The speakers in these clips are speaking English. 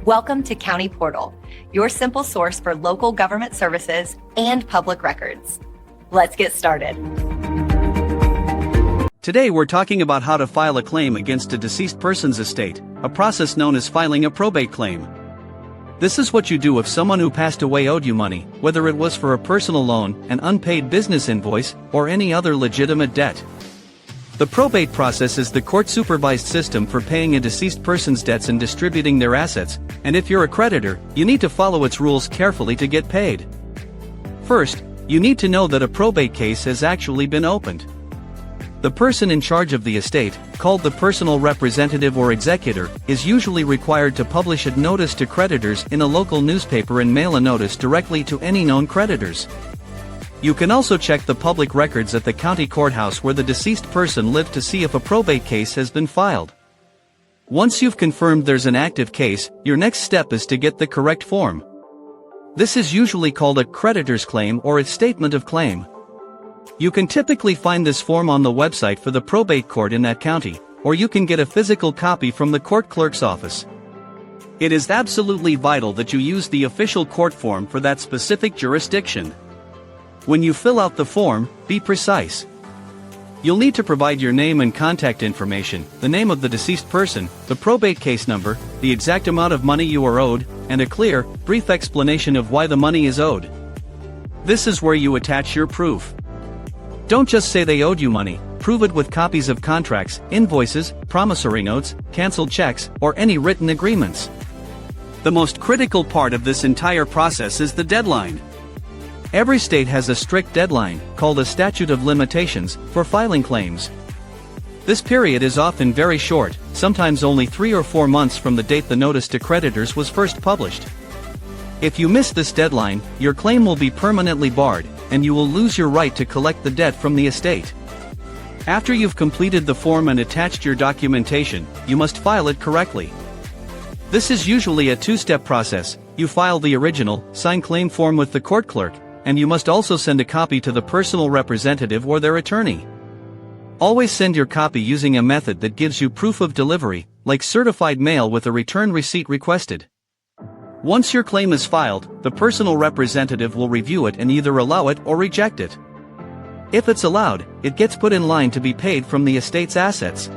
Welcome to County Portal, your simple source for local government services and public records. Let's get started. Today we're talking about how to file a claim against a deceased person's estate, a process known as filing a probate claim. This is what you do if someone who passed away owed you money, whether it was for a personal loan, an unpaid business invoice, or any other legitimate debt. The probate process is the court-supervised system for paying a deceased person's debts and distributing their assets, and if you're a creditor, you need to follow its rules carefully to get paid. First, you need to know that a probate case has actually been opened. The person in charge of the estate, called the personal representative or executor, is usually required to publish a notice to creditors in a local newspaper and mail a notice directly to any known creditors. You can also check the public records at the county courthouse where the deceased person lived to see if a probate case has been filed. Once you've confirmed there's an active case, your next step is to get the correct form. This is usually called a creditor's claim or a statement of claim. You can typically find this form on the website for the probate court in that county, or you can get a physical copy from the court clerk's office. It is absolutely vital that you use the official court form for that specific jurisdiction. When you fill out the form, be precise. You'll need to provide your name and contact information, the name of the deceased person, the probate case number, the exact amount of money you are owed, and a clear, brief explanation of why the money is owed. This is where you attach your proof. Don't just say they owed you money, prove it with copies of contracts, invoices, promissory notes, canceled checks, or any written agreements. The most critical part of this entire process is the deadline. Every state has a strict deadline, called a statute of limitations, for filing claims. This period is often very short, sometimes only 3 or 4 months from the date the notice to creditors was first published. If you miss this deadline, your claim will be permanently barred, and you will lose your right to collect the debt from the estate. After you've completed the form and attached your documentation, you must file it correctly. This is usually a two-step process. You file the original, signed claim form with the court clerk, and you must also send a copy to the personal representative or their attorney. Always send your copy using a method that gives you proof of delivery, like certified mail with a return receipt requested. Once your claim is filed, the personal representative will review it and either allow it or reject it. If it's allowed, it gets put in line to be paid from the estate's assets.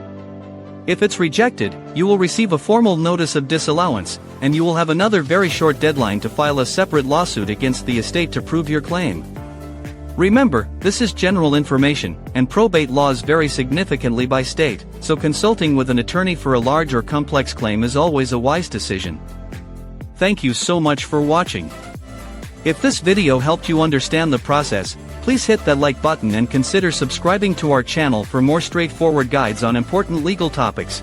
If it's rejected, you will receive a formal notice of disallowance, and you will have another very short deadline to file a separate lawsuit against the estate to prove your claim. Remember, this is general information, and probate laws vary significantly by state, so consulting with an attorney for a large or complex claim is always a wise decision. Thank you so much for watching. If this video helped you understand the process, please hit that like button and consider subscribing to our channel for more straightforward guides on important legal topics.